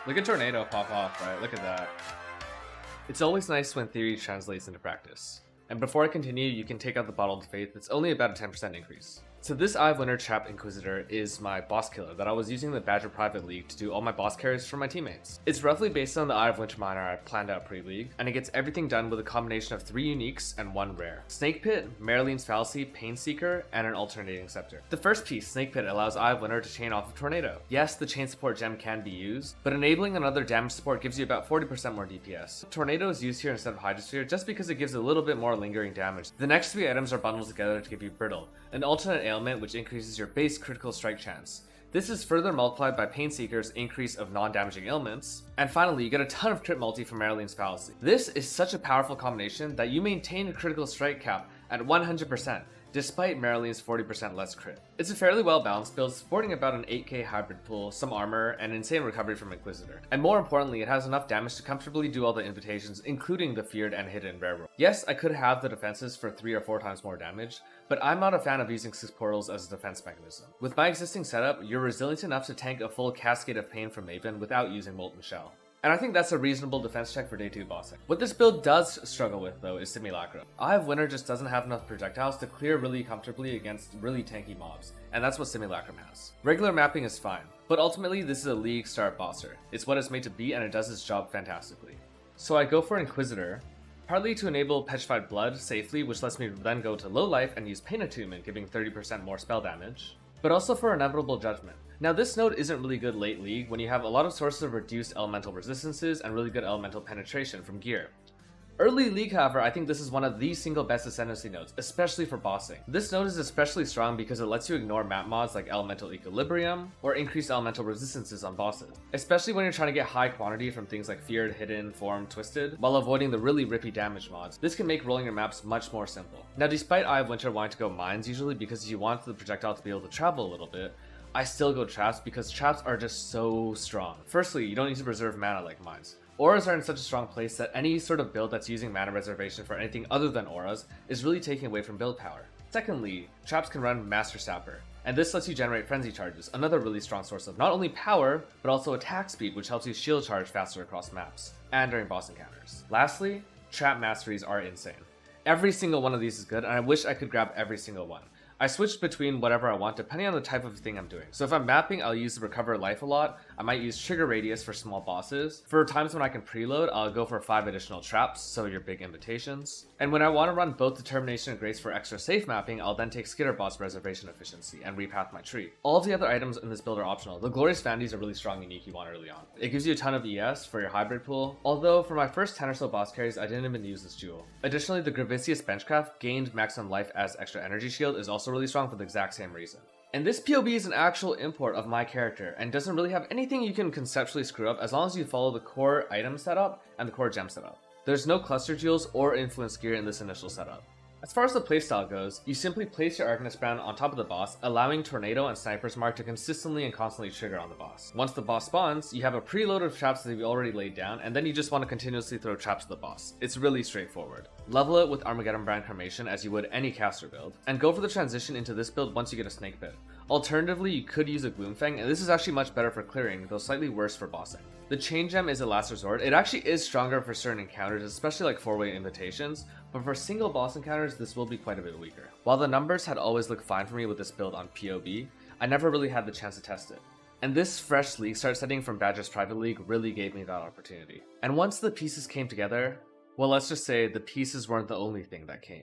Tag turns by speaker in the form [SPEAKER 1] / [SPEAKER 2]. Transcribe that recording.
[SPEAKER 1] Look at Tornado pop off, right? Look at that. It's always nice when theory translates into practice. And before I continue, you can take out the Bottle of Faith. It's only about a 10% increase. So this Eye of Winter Trap Inquisitor is my boss killer that I was using in the Badger Private League to do all my boss carries for my teammates. It's roughly based on the Eye of Winter Miner I planned out pre-league, and it gets everything done with a combination of 3 uniques and 1 rare. Snake Pit, Maraline's Fallacy, Painseeker, and an alternating scepter. The first piece, Snake Pit, allows Eye of Winter to chain off of Tornado. Yes, the chain support gem can be used, but enabling another damage support gives you about 40% more DPS. Tornado is used here instead of Hydrosphere just because it gives a little bit more lingering damage. The next 3 items are bundled together to give you Brittle, an alternate ailment which increases your base critical strike chance. This is further multiplied by Painseeker's increase of non-damaging ailments. And finally, you get a ton of crit multi from Maraline's Fallacy. This is such a powerful combination that you maintain a critical strike cap at 100%, despite Maraline's 40% less crit. It's a fairly well balanced build, sporting about an 8k hybrid pool, some armor, and insane recovery from Inquisitor. And more importantly, it has enough damage to comfortably do all the invitations, including the feared and hidden rare role. Yes, I could have the defenses for 3 or 4 times more damage, but I'm not a fan of using 6 portals as a defense mechanism. With my existing setup, you're resilient enough to tank a full Cascade of Pain from Maven without using Molten Shell. And I think that's a reasonable defense check for day 2 bossing. What this build does struggle with though is Simulacrum. Eye of Winter just doesn't have enough projectiles to clear really comfortably against really tanky mobs, and that's what Simulacrum has. Regular mapping is fine, but ultimately this is a league start bosser. It's what it's made to be and it does its job fantastically. So I go for Inquisitor, partly to enable Petrified Blood safely, which lets me then go to low life and use Pain Attunement, giving 30% more spell damage, but also for Inevitable Judgment. Now this node isn't really good late league when you have a lot of sources of reduced elemental resistances and really good elemental penetration from gear. Early league, however, I think this is one of the single best ascendancy nodes, especially for bossing. This node is especially strong because it lets you ignore map mods like Elemental Equilibrium or increased elemental resistances on bosses, especially when you're trying to get high quantity from things like Feared, Hidden, Formed, Twisted, while avoiding the really rippy damage mods. This can make rolling your maps much more simple. Now despite Eye of Winter wanting to go mines usually because you want the projectile to be able to travel a little bit, I still go traps because traps are just so strong. Firstly, you don't need to preserve mana like mines. Auras are in such a strong place that any sort of build that's using mana reservation for anything other than auras is really taking away from build power. Secondly, traps can run Master Sapper, and this lets you generate frenzy charges, another really strong source of not only power, but also attack speed, which helps you shield charge faster across maps, and during boss encounters. Lastly, trap masteries are insane. Every single one of these is good, and I wish I could grab every single one. I switched between whatever I want depending on the type of thing I'm doing. So if I'm mapping, I'll use the Recover Life a lot. I might use Trigger Radius for small bosses. For times when I can preload, I'll go for 5 additional traps, so your big invitations. And when I want to run both Determination and Grace for extra safe mapping, I'll then take Skitter Boss Reservation Efficiency and repath my tree. All of the other items in this build are optional. The Glorious Vanities are really strong unique you want early on. It gives you a ton of ES for your hybrid pool, although for my first 10 or so boss carries, I didn't even use this jewel. Additionally, the Gravicious Benchcraft, gained maximum life as extra energy shield, is also really strong for the exact same reason. And this POB is an actual import of my character and doesn't really have anything you can conceptually screw up as long as you follow the core item setup and the core gem setup. There's no cluster jewels or influence gear in this initial setup. As far as the playstyle goes, you simply place your Arcanist Brand on top of the boss, allowing Tornado and Sniper's Mark to consistently and constantly trigger on the boss. Once the boss spawns, you have a preload of traps that you've already laid down, and then you just want to continuously throw traps at the boss. It's really straightforward. Level it with Armageddon Brand Cremation as you would any caster build, and go for the transition into this build once you get a Snake Pit. Alternatively, you could use a Gloomfang, and this is actually much better for clearing, though slightly worse for bossing. The Chain Gem is a last resort. It actually is stronger for certain encounters, especially like 4-way invitations, but for single boss encounters, this will be quite a bit weaker. While the numbers had always looked fine for me with this build on POB, I never really had the chance to test it. And this fresh league start setting from Badger's Private League really gave me that opportunity. And once the pieces came together, well, let's just say the pieces weren't the only thing that came.